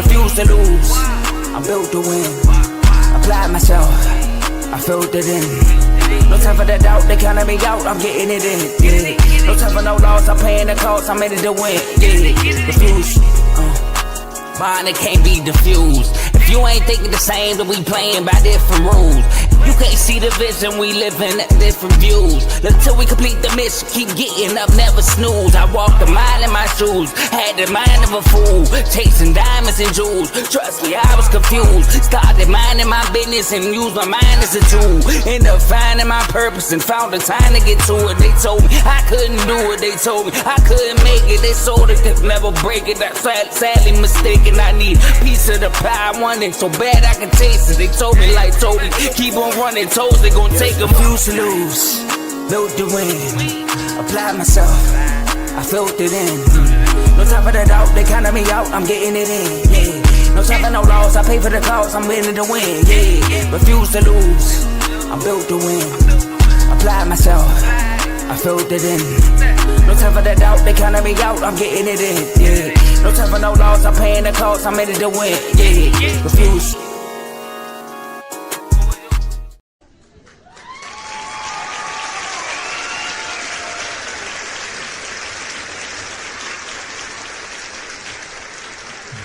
refuse to lose. I'm built to win. Applied myself, I filled it in. No time for the doubt, they counted me out, I'm getting it in. Yeah. No time for no loss, I'm paying the cost, I'm in it to win. Yeah. Refuse. Mine, it can't be diffused. If you ain't thinking the same, then we playing by different rules. You can't see the vision, we living at different views. Until we complete the mission, keep getting up, never snooze. I walked a mile in my shoes, had the mind of a fool, chasing diamonds and jewels. Trust me, I was confused. Started minding my business and used my mind as a tool. Ended up finding my purpose and found the time to get to it. They told me I couldn't do it, they told me I couldn't make it. They sold it, could never break it. That's sadly mistaken. I need a piece of the pie, I want it so bad I can taste it. They told me like Toby, keep on running toes, they gon' take a few to lose. Built to win, applied myself, I filled it in. No time for the doubt, they counted me out, I'm getting it in. Yeah. No time for no loss, I pay for the cost, I'm winning to win. Yeah. Refuse to lose, I'm built to win. Applied myself, I filled it in. No time for the doubt, they counted me out, I'm getting it in. Yeah. No time for no loss, I'm paying the cost, I'm in it to win. Yeah. Refuse.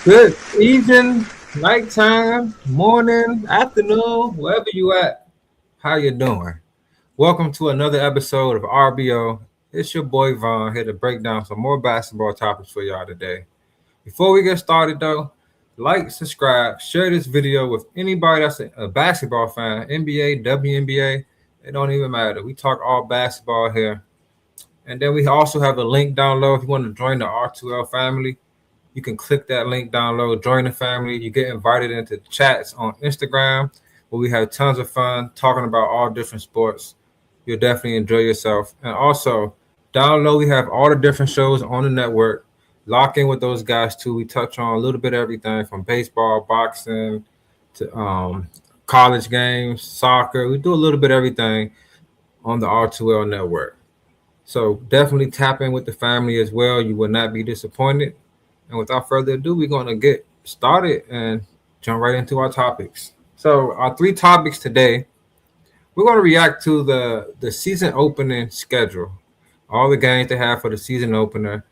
Good evening, nighttime, morning, afternoon, wherever you at. How you doing? Welcome to another episode of RBO. It's your boy Vaughn here to break down some more basketball topics for y'all today. Before we get started though, like, subscribe, share this video with anybody that's a basketball fan, NBA, WNBA, it don't even matter. We talk all basketball here. And then we also have a link down low if you want to join the R2L family. You can click that link down low, join the family. You get invited into chats on Instagram where we have tons of fun talking about all different sports. You'll definitely enjoy yourself. And also, down low, we have all the different shows on the network. Lock in with those guys too. We touch on a little bit of everything from baseball, boxing, to college games, soccer. We do a little bit of everything on the R2L network. So definitely tap in with the family as well. You will not be disappointed. And without further ado, we're going to get started and jump right into our topics. So our three topics today, we're going to react to the season opening schedule, all the games they have for the season opener.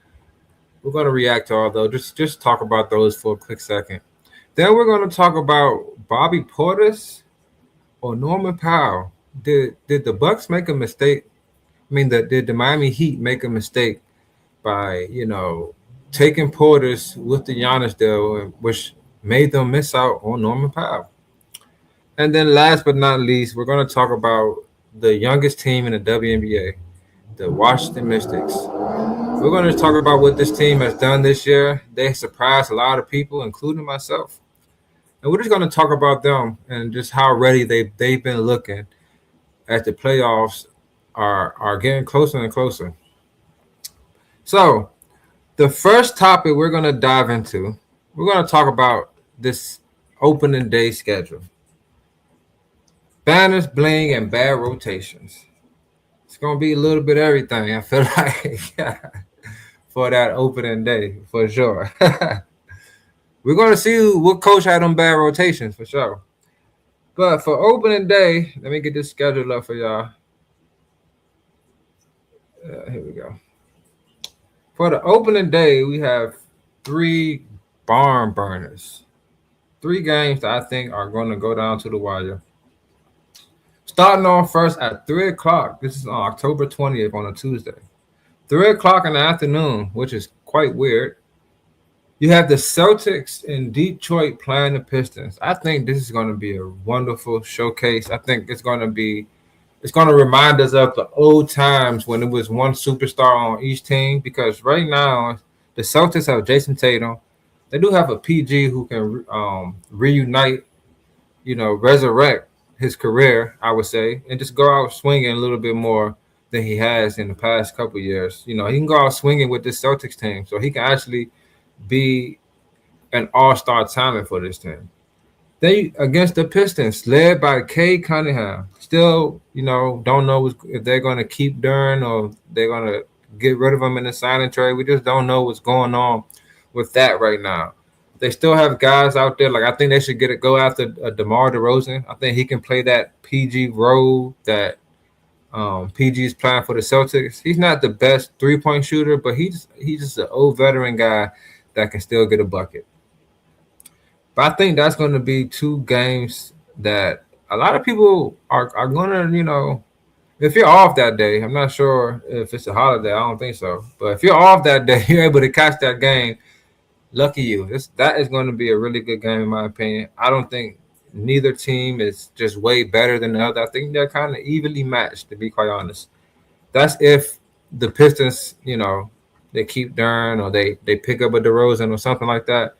We're going to react to all those. Just talk about those for a quick second. Then we're going to talk about Bobby Portis or Norman Powell. Did the Bucks make a mistake? I mean, did the Miami Heat make a mistake by, taking Portis with the Giannis deal, which made them miss out on Norman Powell? And then last but not least, we're going to talk about the youngest team in the WNBA, the Washington Mystics. We're going to talk about what this team has done this year. They surprised a lot of people, including myself. And we're just going to talk about them and just how ready they've been looking as the playoffs are getting closer and closer. So the first topic we're going to dive into, we're going to talk about this opening day schedule. Banners, bling, and bad rotations. It's going to be a little bit of everything, I feel like, for that opening day, for sure. We're going to see what coach had on bad rotations, for sure. But for opening day, let me get this schedule up for y'all. Here we go. For the opening day, we have 3 barn burners. 3 games that I think are going to go down to the wire. Starting on first at 3 o'clock. This is on October 20th on a Tuesday. 3 o'clock in the afternoon, which is quite weird. You have the Celtics in Detroit playing the Pistons. I think this is going to be a wonderful showcase. I think it's going to remind us of the old times when it was one superstar on each team, because right now the Celtics have Jason Tatum. They do have a PG who can reunite, resurrect his career, I would say, and just go out swinging a little bit more than he has in the past couple of years. He can go out swinging with this Celtics team, so he can actually be an all-star talent for this team. They against the Pistons, led by Cade Cunningham. Still, don't know if they're going to keep Duren or they're going to get rid of him in the signing trade. We just don't know what's going on with that right now. They still have guys out there. Like I think they should go after DeMar DeRozan. I think he can play that PG role that PG is playing for the Celtics. He's not the best 3-point shooter, but he's just an old veteran guy that can still get a bucket. But I think that's going to be two games that a lot of people are going to, if you're off that day, I'm not sure if it's a holiday. I don't think so. But if you're off that day, you're able to catch that game. Lucky you. That is going to be a really good game, in my opinion. I don't think neither team is just way better than the other. I think they're kind of evenly matched, to be quite honest. That's if the Pistons, they keep Durant or they pick up a DeRozan or something like that.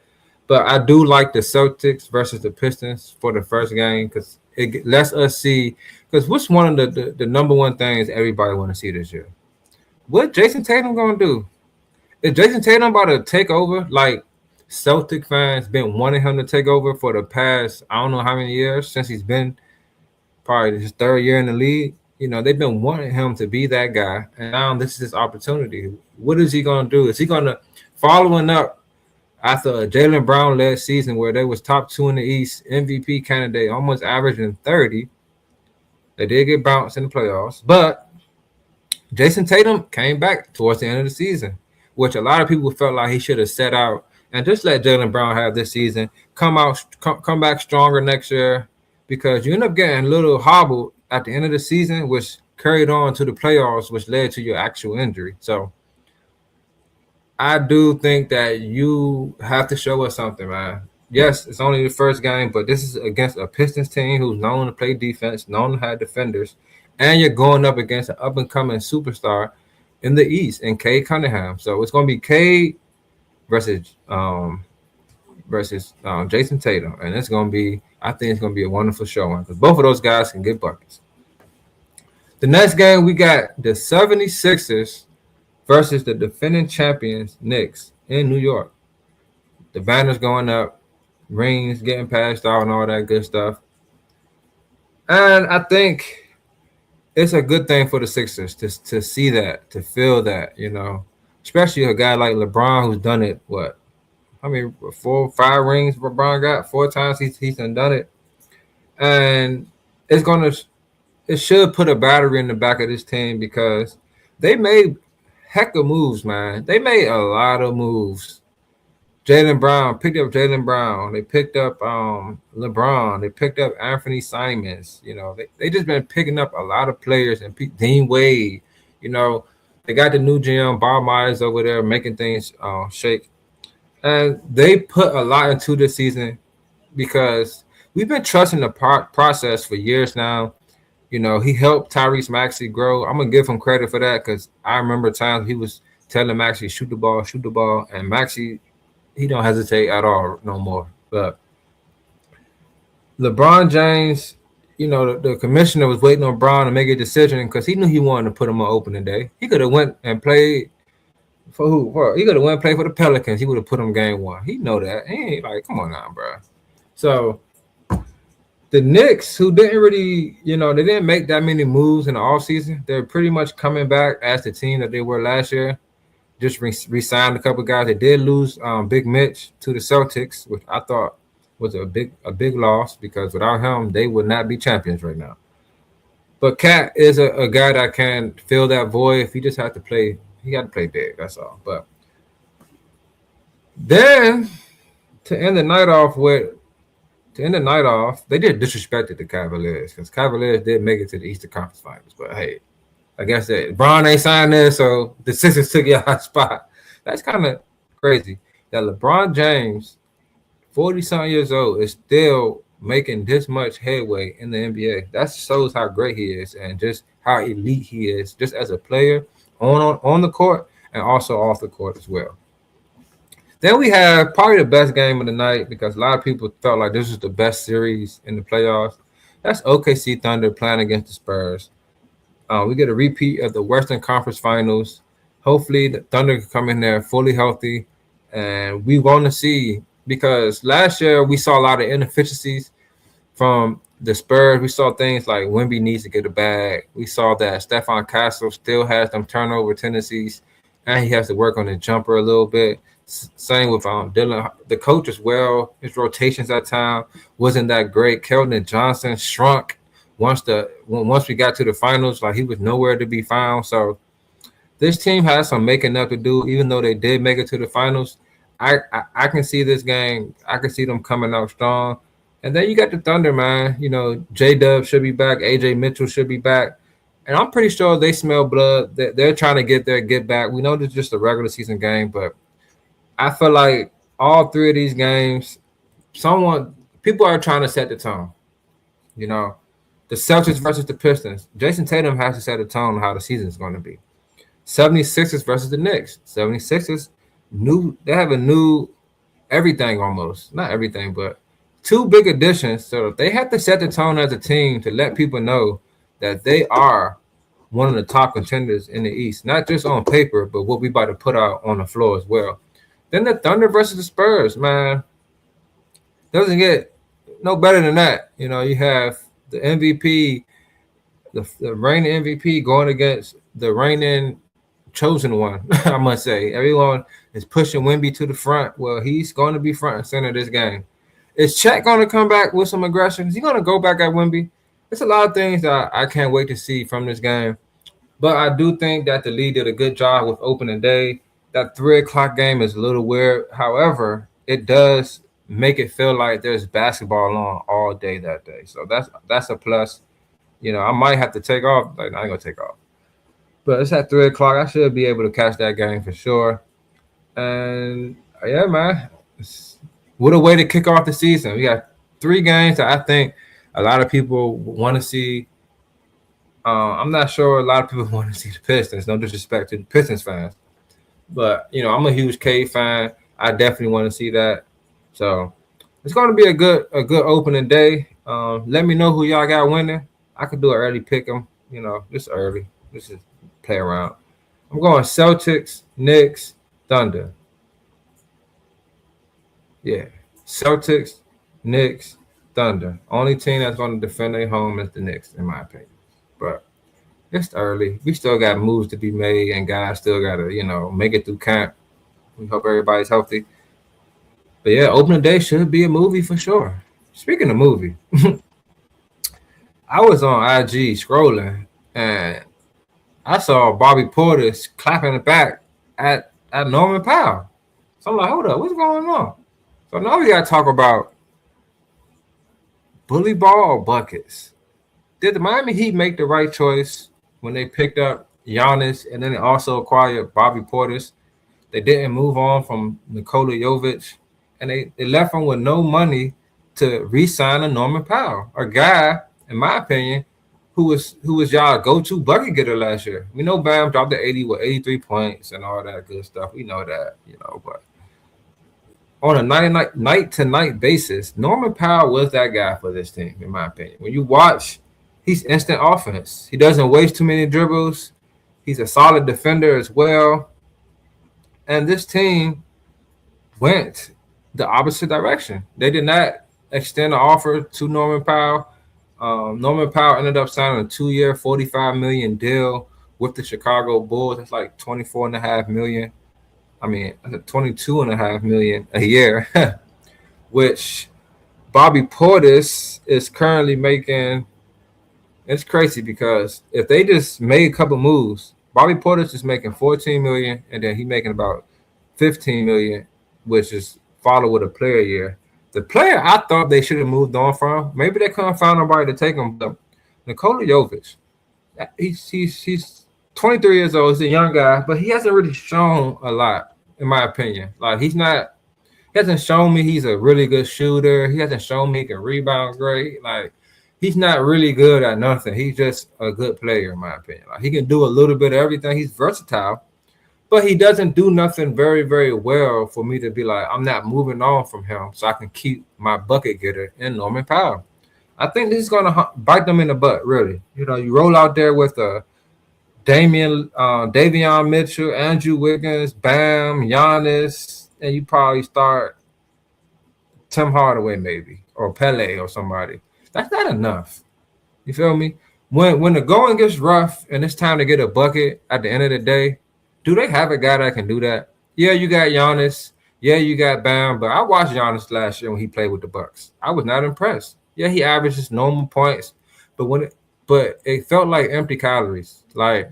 But I do like the Celtics versus the Pistons for the first game because it lets us see. Because what's one of the number one things everybody want to see this year? What Jason Tatum going to do? Is Jason Tatum about to take over like Celtic fans been wanting him to take over for the past, I don't know how many years, since he's been probably his third year in the league? They've been wanting him to be that guy. And now this is his opportunity. What is he going to do? Is he going to, following up after a Jaylen Brown-led season where they was top 2 in the East, MVP candidate, almost averaging 30. They did get bounced in the playoffs. But Jason Tatum came back towards the end of the season, which a lot of people felt like he should have set out and just let Jaylen Brown have this season, come back stronger next year, because you end up getting a little hobbled at the end of the season, which carried on to the playoffs, which led to your actual injury. So I do think that you have to show us something, man. Yes, it's only the first game, but this is against a Pistons team who's known to play defense, known to have defenders, and you're going up against an up-and-coming superstar in the East, in Cade Cunningham. So it's going to be Cade versus Jason Tatum, and it's going to be, I think it's going to be a wonderful showing because both of those guys can get buckets. The next game, we got the 76ers versus the defending champions Knicks in New York. The banners going up, rings getting passed out, and all that good stuff. And I think it's a good thing for the Sixers to see that, to feel that, especially a guy like LeBron who's done it, 4, 5 rings LeBron got 4 times he's done it. And it should put a battery in the back of this team because they made heck of moves, man. They made a lot of moves. Jaylen Brown picked up Jaylen Brown. They picked up LeBron. They picked up Anthony Simons. They just been picking up a lot of players, and Dean Wade. They got the new GM Bob Myers over there making things shake, and they put a lot into this season because we've been trusting the process for years now. He helped Tyrese Maxey grow. I'm gonna give him credit for that because I remember times he was telling Maxey shoot the ball, and Maxey, he don't hesitate at all no more. But LeBron James, the commissioner was waiting on Brown to make a decision because he knew he wanted to put him on opening day. He could have went and played for who? He could have went and played for the Pelicans. He would have put him game 1. He know that. He ain't like, come on now, bro. So the Knicks, who didn't really, they didn't make that many moves in the offseason. They're pretty much coming back as the team that they were last year. Just re-signed a couple guys. They did lose Big Mitch to the Celtics, which I thought was a big loss because without him, they would not be champions right now. But Cat is a guy that can fill that void if he just had to play. He got to play big, that's all. But then to end the night off, they did disrespected the Cavaliers because Cavaliers did make it to the Eastern Conference Finals. But hey, I guess that Bron ain't signed there, so the Sixers took your spot. That's kind of crazy that LeBron James, 40-something years old, is still making this much headway in the NBA. That shows how great he is and just how elite he is, just as a player on the court and also off the court as well. Then we have probably the best game of the night because a lot of people felt like this was the best series in the playoffs. That's OKC Thunder playing against the Spurs. We get a repeat of the Western Conference Finals. Hopefully, the Thunder can come in there fully healthy. And we want to see, because last year we saw a lot of inefficiencies from the Spurs. We saw things like Wemby needs to get a bag. We saw that Stephon Castle still has them turnover tendencies, and he has to work on his jumper a little bit. Same with Dylan. The coach as well. His rotations at time wasn't that great. Keldon Johnson shrunk once we got to the finals. Like he was nowhere to be found. So this team has some making up to do. Even though they did make it to the finals, I can see this game. I can see them coming out strong. And then you got the Thunder, man. You know, J-Dub should be back. AJ Mitchell should be back. And I'm pretty sure they smell blood. They're trying to get back. We know this is just a regular season game, but I feel like all three of these games, people are trying to set the tone. You know, the Celtics versus the Pistons. Jason Tatum has to set the tone on how the season is going to be. 76ers versus the Knicks. 76ers, they have a new everything almost. Not everything, but two big additions. So they have to set the tone as a team to let people know that they are one of the top contenders in the East, not just on paper, but what we about to put out on the floor as well. Then the Thunder versus the Spurs, man, doesn't get no better than that. You know, you have the MVP, the reigning MVP going against the reigning chosen one, I must say. Everyone is pushing Wemby to the front. Well, he's going to be front and center this game. Is Chet going to come back with some aggression? Is he going to go back at Wemby? It's a lot of things that I can't wait to see from this game. But I do think that the league did a good job with opening day. That 3 o'clock game is a little weird. However, it does make it feel like there's basketball on all day that day. So that's a plus. You know, I might have to take off. Like, I ain't going to take off. But it's at 3 o'clock. I should be able to catch that game for sure. And, yeah, man. What a way to kick off the season. We got 3 games that I think a lot of people want to see. I'm not sure a lot of people want to see the Pistons. No disrespect to the Pistons fans. But, you know, I'm a huge K fan. I definitely want to see that. So it's going to be a good opening day. Let me know who y'all got winning. I could do an early pick 'em, you know, just early. This is play around. I'm going Celtics, Knicks, Thunder. Yeah. Celtics, Knicks, Thunder. Only team that's going to defend their home is the Knicks, in my opinion. But it's early. We still got moves to be made, and guys still got to, you know, make it through camp. We hope everybody's healthy. But, yeah, opening day should be a movie for sure. Speaking of movie, I was on IG scrolling, and I saw Bobby Portis clapping the back at Norman Powell. So I'm like, hold up, what's going on? So now we got to talk about bully ball buckets. Did the Miami Heat make the right choice when they picked up Giannis and then they also acquired Bobby Portis? They didn't move on from Nikola Jovic, and they left him with no money to re-sign a Norman Powell, a guy, in my opinion, who was y'all go-to bucket getter last year. We know Bam dropped the 83 points and all that good stuff. We know that, you know, but on a night-to-night basis, Norman Powell was that guy for this team, in my opinion. When you watch, he's instant offense. He doesn't waste too many dribbles. He's a solid defender as well. And this team went the opposite direction. They did not extend an offer to Norman Powell. Norman Powell ended up signing a 2-year, $45 million deal with the Chicago Bulls. That's like $24.5 million. I mean, $22.5 million a year, which Bobby Portis is currently making. It's crazy because if they just made a couple moves, Bobby Portis is making $14 million, and then he's making about $15 million, which is followed with a player year. The player I thought they should have moved on from, maybe they couldn't find nobody to take him, but Nikola Jovic, he's 23 years old. He's a young guy, but he hasn't really shown a lot, in my opinion. Like, he hasn't shown me he's a really good shooter. He hasn't shown me he can rebound great. Like, he's not really good at nothing. He's just a good player, in my opinion. Like, he can do a little bit of everything. He's versatile, but he doesn't do nothing very, very well for me to be like, I'm not moving on from him so I can keep my bucket getter in Norman Powell. I think this is going to bite them in the butt, really. You know, you roll out there with Davion Mitchell, Andrew Wiggins, Bam, Giannis, and you probably start Tim Hardaway maybe, or Pele or somebody. That's not enough. You feel me? When the going gets rough and it's time to get a bucket at the end of the day, do they have a guy that can do that? Yeah, you got Giannis. Yeah, you got Bam, but I watched Giannis last year when he played with the Bucks. I was not impressed. Yeah, he averages normal points, but but it felt like empty calories. Like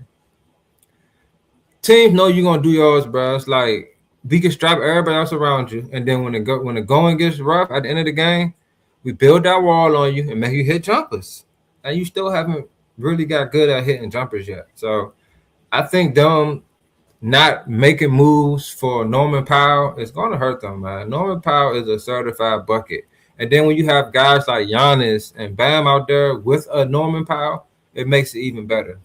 teams know you're gonna do yours, bro. It's like we can strap everybody else around you, and then when the going gets rough at the end of the game, we build that wall on you and make you hit jumpers. And you still haven't really got good at hitting jumpers yet. So I think them not making moves for Norman Powell is gonna hurt them, man. Norman Powell is a certified bucket. And then when you have guys like Giannis and Bam out there with a Norman Powell, it makes it even better.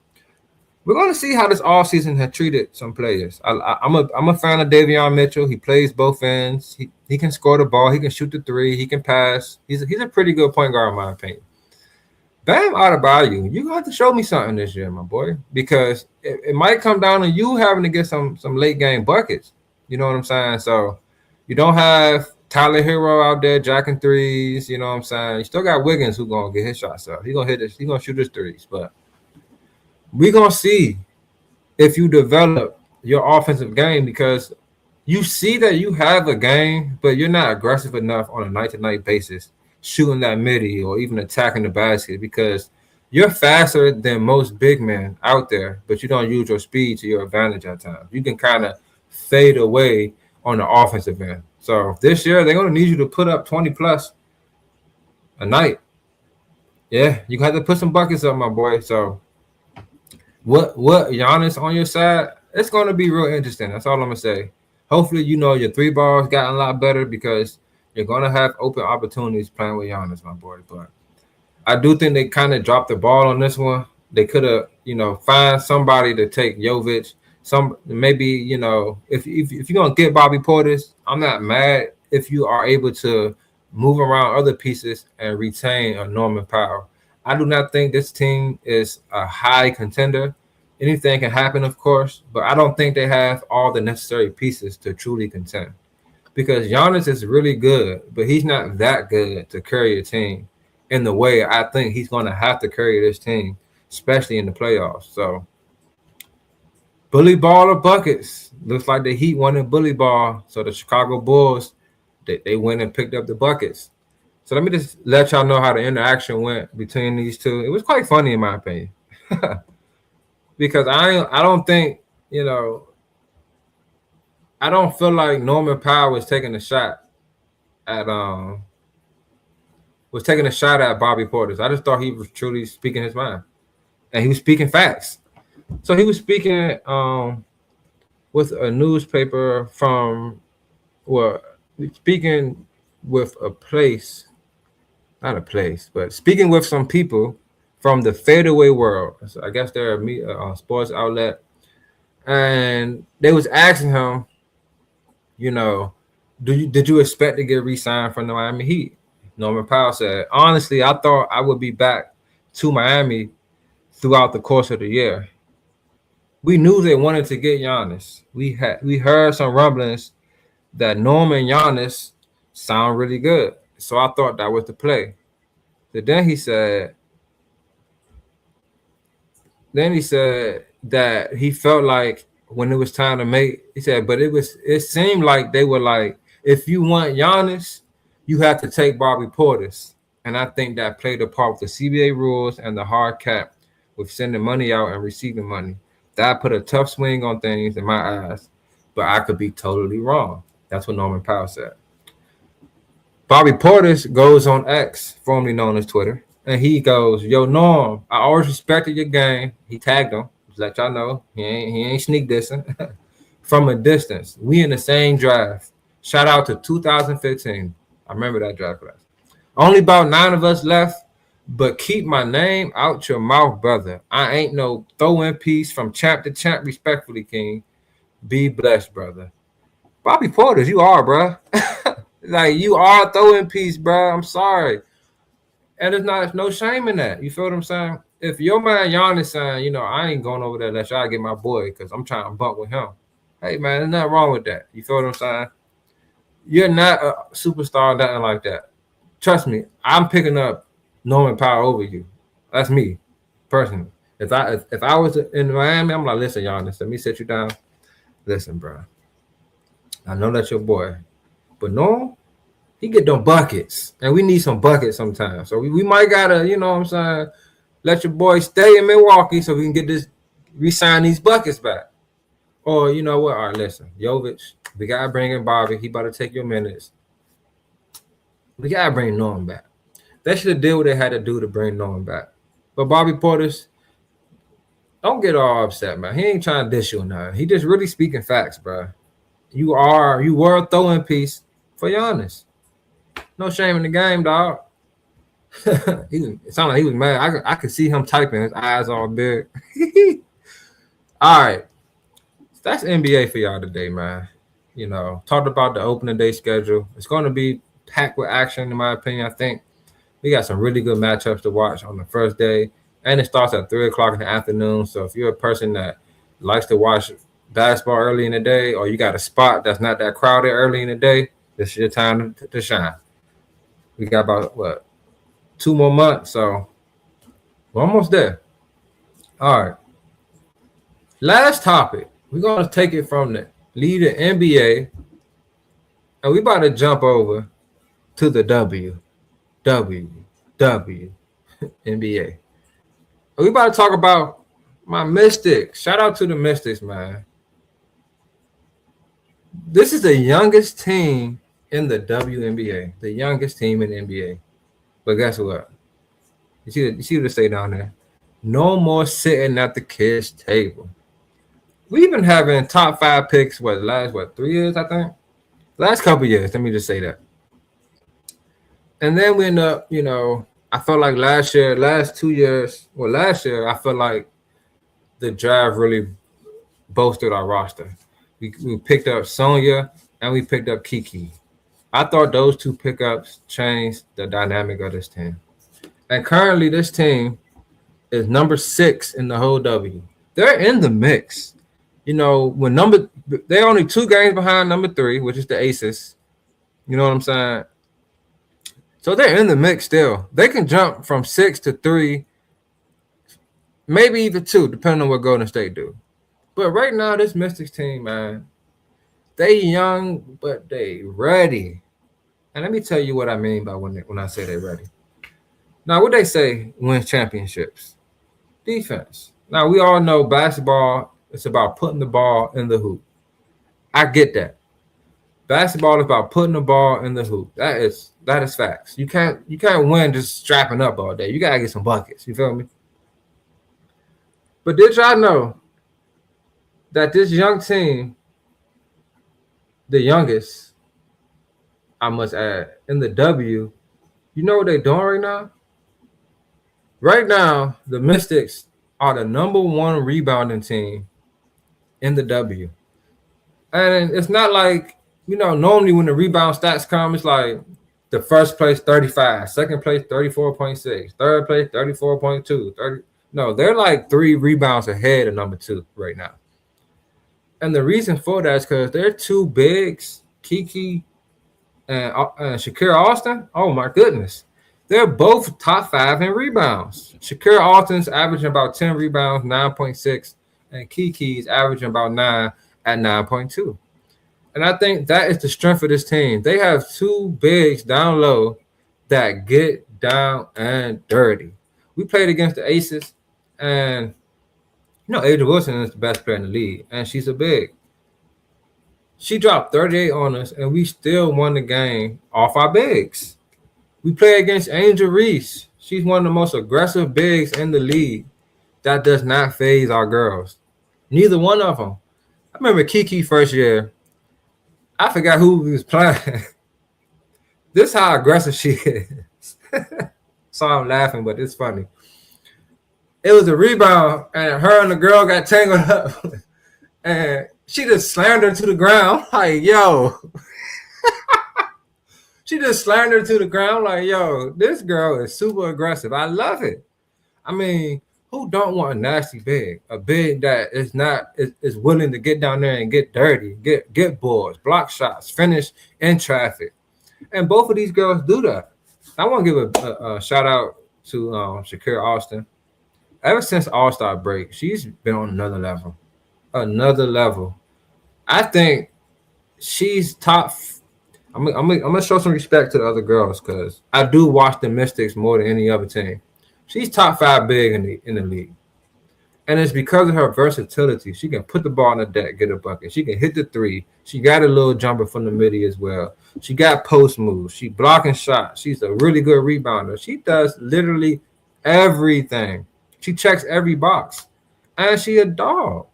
We're going to see how this offseason has treated some players. I'm a fan of Davion Mitchell. He plays both ends. He can score the ball. He can shoot the three. He can pass. He's a pretty good point guard, in my opinion. Bam Adebayo, you have to show me something this year, my boy, because it might come down to you having to get some late game buckets. You know what I'm saying? So you don't have Tyler Hero out there jacking threes. You know what I'm saying? You still got Wiggins who's gonna get his shots up. He's gonna hit this. He's gonna shoot his threes, but we're going to see if you develop your offensive game because you see that you have a game, but you're not aggressive enough on a night-to-night basis, shooting that midi or even attacking the basket because you're faster than most big men out there, but you don't use your speed to your advantage at times. You can kind of fade away on the offensive end. So this year, they're going to need you to put up 20-plus a night. Yeah, you have to put some buckets up, my boy. So what Giannis on your side, it's going to be real interesting. That's all I'm going to say. Hopefully, your three balls gotten a lot better because you're going to have open opportunities playing with Giannis, my boy. But I do think they kind of dropped the ball on this one. They could have, find somebody to take Jovic. Maybe, if you're going to get Bobby Portis, I'm not mad if you are able to move around other pieces and retain a Norman Powell. I do not think this team is a high contender. Anything can happen, of course, but I don't think they have all the necessary pieces to truly contend. Because Giannis is really good, but he's not that good to carry a team in the way I think he's going to have to carry this team, especially in the playoffs. So, bully ball or buckets. Looks like the Heat won in bully ball. So the Chicago Bulls, they went and picked up the buckets. So let me just let y'all know how the interaction went between these two. It was quite funny in my opinion. Because I don't think, I don't feel like Norman Powell was taking a shot at Bobby Portis. I just thought he was truly speaking his mind. And he was speaking facts. So he was speaking with a newspaper speaking with but speaking with some people from the fadeaway world. So I guess they're a sports outlet. And they was asking him, did you expect to get re-signed from the Miami Heat? Norman Powell said, honestly, I thought I would be back to Miami throughout the course of the year. We knew they wanted to get Giannis. We heard some rumblings that Norman and Giannis sound really good. So I thought that was the play. So then he said that he felt like when it was time to make, he said, but it seemed like they were like, if you want Giannis, you have to take Bobby Portis. And I think that played a part with the CBA rules and the hard cap with sending money out and receiving money. That put a tough swing on things in my eyes, but I could be totally wrong. That's what Norman Powell said. Bobby Portis goes on X, formerly known as Twitter, and he goes, yo, Norm, I always respected your game. He tagged him. Just let y'all know. He ain't sneak dissing. From a distance. We in the same draft. Shout out to 2015. I remember that draft class. Only about 9 of us left, but keep my name out your mouth, brother. I ain't no throw-in piece from champ to champ, respectfully, King. Be blessed, brother. Bobby Portis, you are, bro. Like, you are a throw-in piece, bro. I'm sorry. And there's no shame in that. You feel what I'm saying? If your man Giannis saying, I ain't going over there unless y'all get my boy because I'm trying to bump with him. Hey, man, there's nothing wrong with that. You feel what I'm saying? You're not a superstar, nothing like that. Trust me, I'm picking up Norman Powell over you. That's me, personally. If I was in Miami, I'm like, listen, Giannis, let me sit you down. Listen, bro. I know that's your boy. But Norm, he get them buckets, and we need some buckets sometimes. So we might gotta, you know what I'm saying, let your boy stay in Milwaukee so we can get this, re-sign these buckets back. Or you know what? All right, listen, Jovic, we gotta bring in Bobby. He about to take your minutes. We gotta bring Norm back. They should have did what they had to do to bring Norm back. But Bobby Portis, don't get all upset, man. He ain't trying to dish you or nothing. He just really speaking facts, bro. You were a throwing piece for Giannis. No shame in the game, dog. It sounded like he was mad. I could see him typing, his eyes all big. All right. That's NBA for y'all today, man. You know, talked about the opening day schedule. It's going to be packed with action, in my opinion. I think we got some really good matchups to watch on the first day. And it starts at 3 o'clock in the afternoon. So if you're a person that likes to watch basketball early in the day, or you got a spot that's not that crowded early in the day, this is your time to shine. We got about, 2 more months, so we're almost there. All right. Last topic. We're going to take it from the lead of NBA, and we about to jump over to the NBA. We about to talk about my Mystics. Shout out to the Mystics, man. This is the youngest team in the WNBA, the youngest team in the NBA. But guess what? You see what they say down there? No more sitting at the kids' table. We've been having top 5 picks, last 3 years, I think? Last couple years, let me just say that. And then we end up, you know, I felt like last year, I felt like the draft really bolstered our roster. We picked up Sonya and we picked up Kiki. I thought those 2 pickups changed the dynamic of this team. And currently this team is number 6 in the whole W. They're in the mix. You know, they're only 2 games behind number 3, which is the Aces. You know what I'm saying? So they're in the mix still. They can jump from 6 to 3, maybe even 2, depending on what Golden State do. But right now, this Mystics team, man, they young, but they ready. And let me tell you what I mean by when I say they're ready. Now, what they say wins championships? Defense. Now, we all know basketball, it's about putting the ball in the hoop. I get that. Basketball is about putting the ball in the hoop. That is facts. You can't win just strapping up all day. You gotta get some buckets. You feel me? But did y'all know that this young team, the youngest, I must add, in the W, you know what they're doing right now? Right now, the Mystics are the number 1 rebounding team in the W. And it's not like, you know, normally when the rebound stats come, it's like the first place 35, second place 34.6, third place 34.2, 30. No, they're like 3 rebounds ahead of number 2 right now. And the reason for that is because they're 2 bigs, Kiki and Shakira Austin. Oh my goodness. They're both top 5 in rebounds. Shakira Austin's averaging about 10 rebounds, 9.6, and Kiki's averaging about 9 at 9.2. And I think that is the strength of this team. They have 2 bigs down low that get down and dirty. We played against the Aces, and you know, Aja Wilson is the best player in the league, and she's a big. She dropped 38 on us, and we still won the game off our bigs. We play against Angel Reese. She's one of the most aggressive bigs in the league. That does not phase our girls. Neither one of them. I remember Kiki first year. I forgot who we was playing. This is how aggressive she is. So I'm laughing, but it's funny. It was a rebound, and her and the girl got tangled up. And she just slammed her to the ground. Like, yo. She just slammed her to the ground. Like, yo, this girl is super aggressive. I love it. I mean, who don't want a nasty big? A big that is willing to get down there and get dirty, get boards, block shots, finish in traffic. And both of these girls do that. I want to give a shout out to Shakira Austin. Ever since All-Star break, she's been on another level. Another level. I think she's top. I'm gonna show some respect to the other girls because I do watch the Mystics more than any other team. She's top 5 big in the league. And it's because of her versatility. She can put the ball in the deck, get a bucket. She can hit the three. She got a little jumper from the midi as well. She got post moves. She blocking shots. She's a really good rebounder. She does literally everything. She checks every box. And she a dog.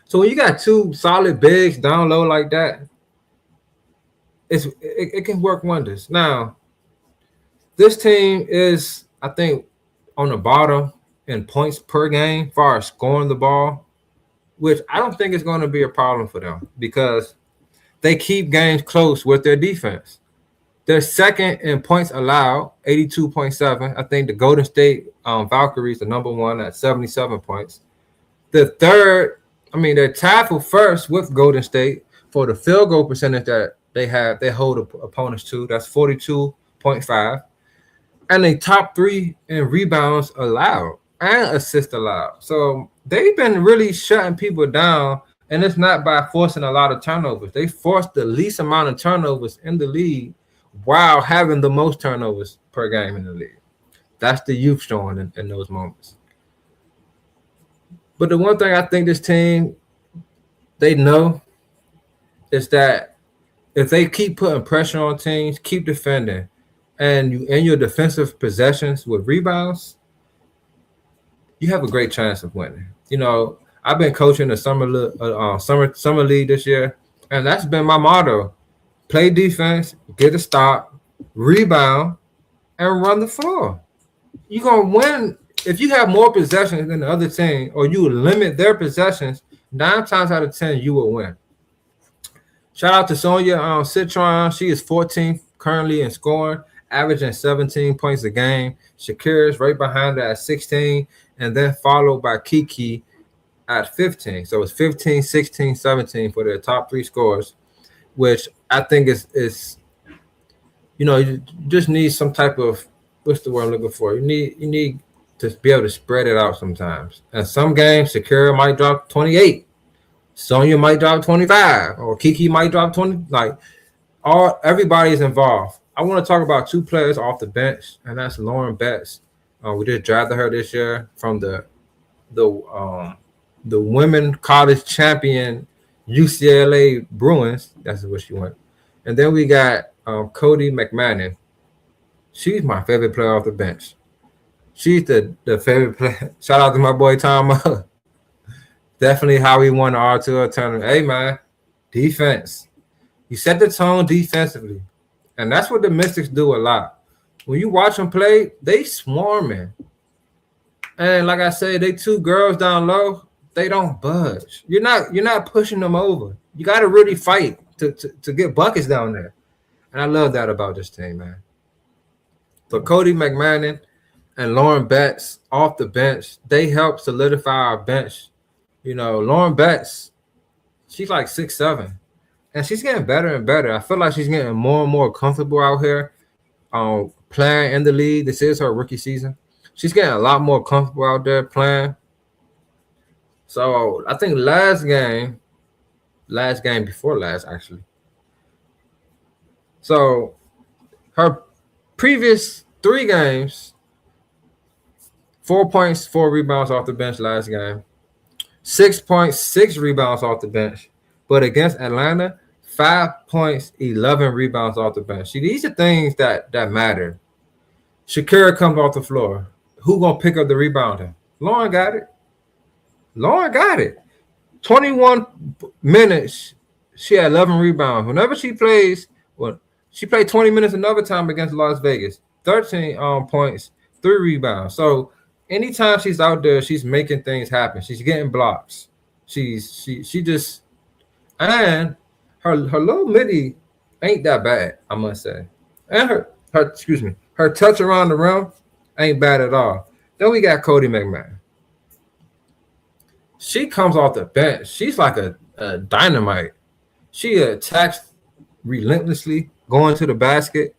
So when you got two solid bigs down low like that, it can work wonders. Now, this team is, I think, on the bottom in points per game, as far as scoring the ball, which I don't think is going to be a problem for them because they keep games close with their defense. They're second in points allowed, 82.7. I think the Golden State Valkyries are number one at 77 points. They're tied for first with Golden State for the field goal percentage that they hold opponents to. That's 42.5. And they top 3 in rebounds allowed and assists allowed. So they've been really shutting people down, and it's not by forcing a lot of turnovers. They forced the least amount of turnovers in the league while having the most turnovers per game in the league. That's the youth showing in those moments. But the one thing I think this team, they know is that if they keep putting pressure on teams, keep defending, and you in your defensive possessions with rebounds, you have a great chance of winning. You know, I've been coaching the summer league this year, and that's been my motto: play defense, get a stop, rebound, and run the floor. You're gonna win if you have more possessions than the other team, or you limit their possessions. 9 times out of 10, you will win. Shout out to Sonia Citron. She is 14th currently in scoring, averaging 17 points a game. Shakira is right behind her at 16, and then followed by Kiki at 15. So it's 15, 16, 17 for their top 3 scores, which I think is you just need some type of, what's the word I'm looking for? You need to be able to spread it out sometimes. And some games, Shakira might drop 28. Sonya might drop 25, or Kiki might drop 20. Like, everybody's involved. I want to talk about 2 players off the bench, and that's Lauren Betts. We just drafted her this year from the women college champion UCLA Bruins. That's where she went. And then we got Cody McMannon. She's my favorite player off the bench. She's the favorite player. Shout out to my boy Tom. Definitely how he won the R2L tournament. Hey, man, defense. You set the tone defensively. And that's what the Mystics do a lot. When you watch them play, they swarming. And like I said, they 2 girls down low, they don't budge. You're not pushing them over. You got to really fight to get buckets down there. And I love that about this team, man. So Cody McMannon and Lauren Betts off the bench, they help solidify our bench. You know, Lauren Betts, she's like 6'7", and she's getting better and better. I feel like she's getting more and more comfortable out here playing in the league. This is her rookie season. She's getting a lot more comfortable out there playing. So I think last game before last, actually. So her previous 3 games, 4 points, 4 rebounds off the bench last game. 6 points, 6 rebounds off the bench. But against Atlanta, 5 points, 11 rebounds off the bench. See, these are things that matter. Shakira comes off the floor. Who gonna pick up the rebounding? Lauren got it. 21 minutes, she had 11 rebounds. Whenever she plays, she played 20 minutes another time against Las Vegas. 13 points, 3 rebounds. So anytime she's out there, she's making things happen. She's getting blocks. She just, and her little midi ain't that bad, I must say. And her touch around the rim ain't bad at all. Then we got Cody McMahon. She comes off the bench. She's like a dynamite. She attacks relentlessly, going to the basket,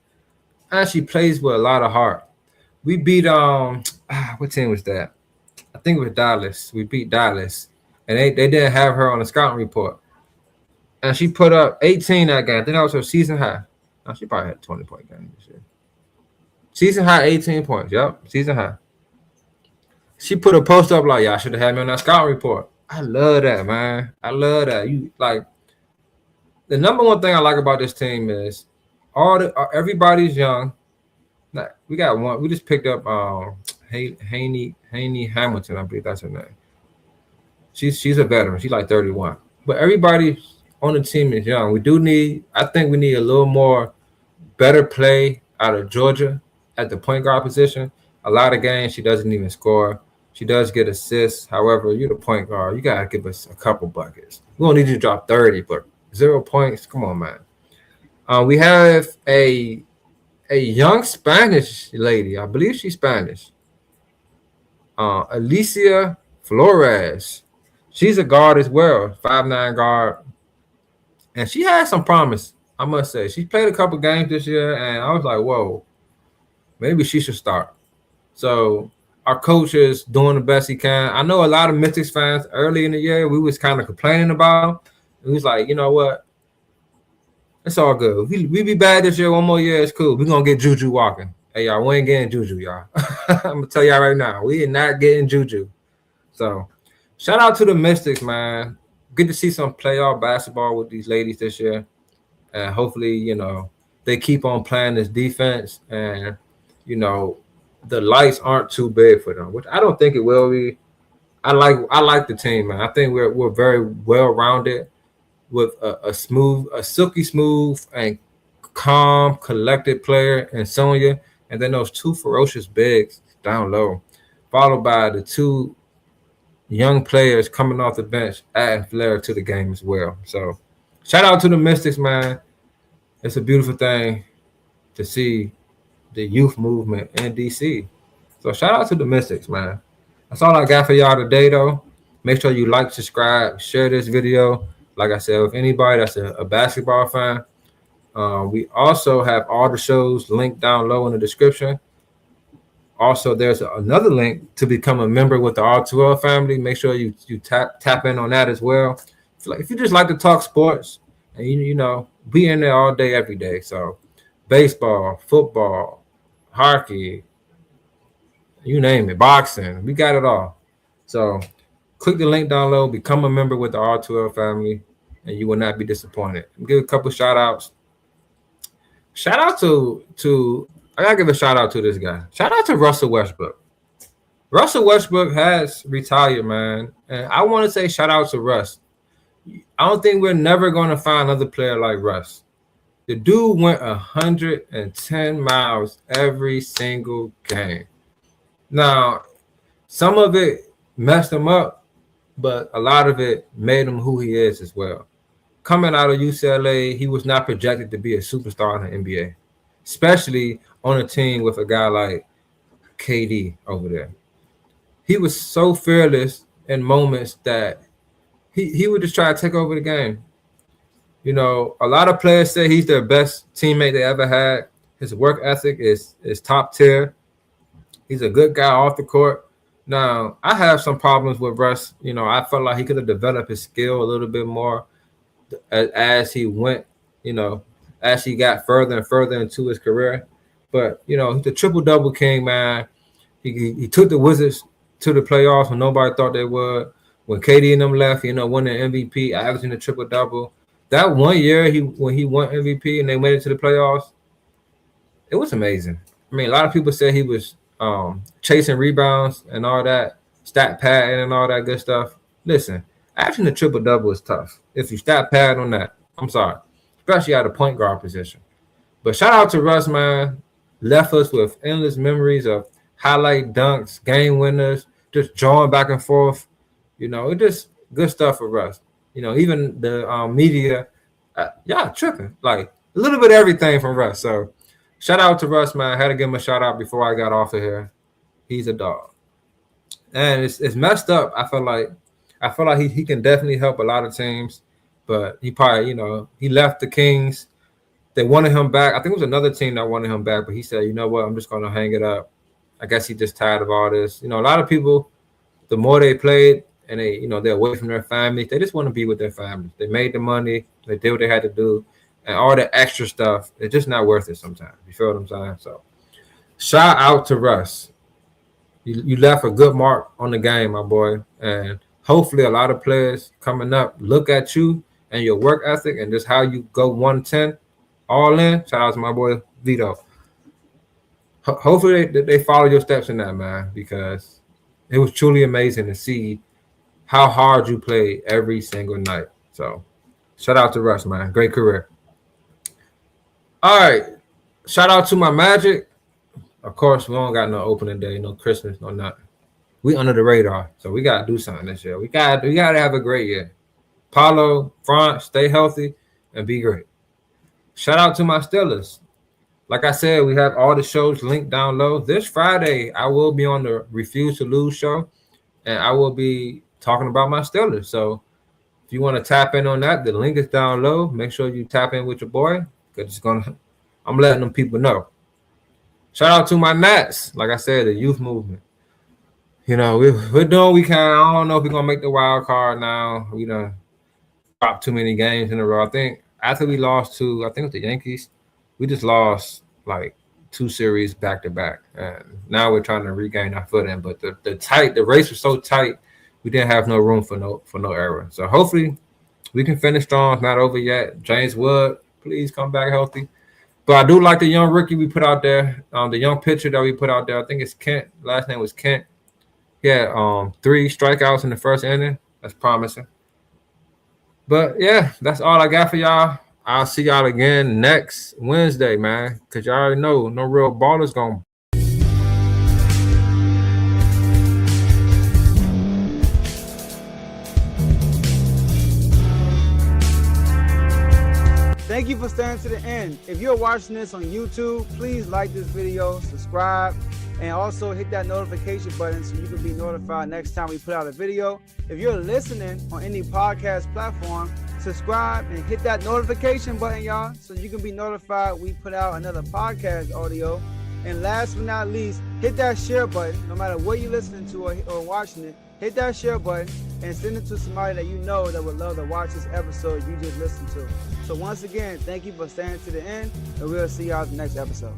and she plays with a lot of heart. We beat what team was that? I think it was Dallas. We beat Dallas, and they didn't have her on the scouting report. and she put up 18 that game. I think that was her season high. No, she probably had a 20-point game this year. Season high, 18 points. Yep, season high. She put a post up like, y'all should have had me on that scout report. I love that, man. I love that. You like the number one thing I like about this team is everybody's young. We got one. We just picked up Haney Hamilton. I believe that's her name. She's a veteran. She's like 31. But everybody on the team is young. I think we need a little more better play out of Georgia at the point guard position. A lot of games she doesn't even score. She does get assists. However, you're the point guard. You gotta give us a couple buckets. We don't need you to drop 30, but 0 points. Come on, man. We have a young Spanish lady. I believe she's Spanish. Alicia Flores. She's a guard as well, 5'9" guard. And she has some promise, I must say. She played a couple games this year, and I was like, whoa, maybe she should start. So our coach is doing the best he can. I know a lot of Mystics fans early in the year, we was kind of complaining about. It was like, you know what? It's all good. We be bad this year, one more year, it's cool. We're going to get Juju walking. Hey, y'all, we ain't getting Juju, y'all. I'm going to tell y'all right now, we are not getting Juju. So shout out to the Mystics, man. Good to see some playoff basketball with these ladies this year. And hopefully, they keep on playing this defense and, the lights aren't too big for them, which I don't think it will be. I like the team, man. I think we're very well-rounded with a silky smooth and calm, collected player in Sonya, and then those two ferocious bigs down low, followed by the two young players coming off the bench, adding flair to the game as well. So shout out to the Mystics, man. It's a beautiful thing to see the youth movement in DC. So shout out to the Mystics, man. That's all I got for y'all today, though. Make sure you like, subscribe, share this video. Like I said, with anybody that's a basketball fan, we also have all the shows linked down low in the description. Also, there's another link to become a member with the R2L family. Make sure you tap in on that as well. If you just like to talk sports, and be in there all day, every day. So baseball, football, hockey, you name it, boxing, we got it all. So click the link down low, become a member with the R2L family, and you will not be disappointed. Give a couple shout outs. Shout out to I gotta give a shout out to this guy. Shout out to Russell Westbrook. Russell Westbrook has retired, man. And I want to say shout out to Russ. I don't think we're never going to find another player like Russ. The dude went 110 miles every single game. Now, some of it messed him up, but a lot of it made him who he is as well. Coming out of UCLA, he was not projected to be a superstar in the NBA, especially on a team with a guy like KD over there. He was so fearless in moments that he would just try to take over the game. A lot of players say he's their best teammate they ever had. His work ethic is top tier. He's a good guy off the court. Now, I have some problems with Russ. I felt like he could have developed his skill a little bit more as he went, as he got further and further into his career. But, he's the triple-double king, man. He took the Wizards to the playoffs when nobody thought they would. When KD and them left, won the MVP, averaging the triple-double. That 1 year when he won MVP and they went into the playoffs, it was amazing. I mean, a lot of people say he was chasing rebounds and all that, stat padding and all that good stuff. Listen, averaging the triple-double is tough. If you stat pad on that, I'm sorry, especially at a point guard position. But shout out to Russ, man. Left us with endless memories of highlight dunks, game winners, just drawing back and forth. It's just good stuff for Russ. Even the media, y'all tripping. Like, a little bit of everything from Russ. So, shout out to Russ, man. I had to give him a shout out before I got off of here. He's a dog. And it's messed up. I feel like he can definitely help a lot of teams. But he probably, he left the Kings. They wanted him back. I think it was another team that wanted him back. But he said, you know what, I'm just going to hang it up. I guess he's just tired of all this. A lot of people, the more they played and they're away from their families. They just want to be with their families. They made the money. They did what they had to do. And all the extra stuff, it's just not worth it sometimes. You feel what I'm saying? So shout out to Russ. You left a good mark on the game, my boy. And hopefully a lot of players coming up look at you and your work ethic and just how you go 110 all in. Shout out to my boy Vito. Hopefully they follow your steps in that, man, because it was truly amazing to see how hard you played every single night. So shout out to Russ, man. Great career. All right. Shout out to my Magic. Of course, we don't got no opening day, no Christmas, no nothing. We under the radar, so we got to do something this year. We got to have a great year. Paulo, Franz, stay healthy and be great. Shout out to my Steelers. Like I said, we have all the shows linked down low. This Friday, I will be on the Refuse to Lose show, and I will be talking about my Steelers. So if you want to tap in on that, the link is down low. Make sure you tap in with your boy, because I'm letting them people know. Shout out to my Nats. Like I said, the youth movement. We're doing what we can. I don't know if we're going to make the wild card now. We done dropped too many games in a row. I think after we lost to, I think it was the Yankees, we just lost like 2 series back to back. And now we're trying to regain our footing. But the race was so tight, we didn't have no room for no error. So hopefully we can finish strong. It's not over yet. James Wood, please come back healthy. But I do like the young rookie we put out there, the young pitcher that we put out there. I think it's Kent. Last name was Kent. Yeah, 3 strikeouts in the first inning. That's promising. But, yeah, that's all I got for y'all. I'll see y'all again next Wednesday, man, because y'all already know no real ballers going to. Thank you for staying to the end. If you're watching this on YouTube, please like this video, subscribe, and also hit that notification button so you can be notified next time we put out a video. If you're listening on any podcast platform, subscribe and hit that notification button, y'all, so you can be notified we put out another podcast audio. And last but not least, hit that share button. No matter what you're listening to or watching it, hit that share button and send it to somebody that you know that would love to watch this episode you just listened to. So once again, thank you for staying to the end, and we'll see y'all in the next episode.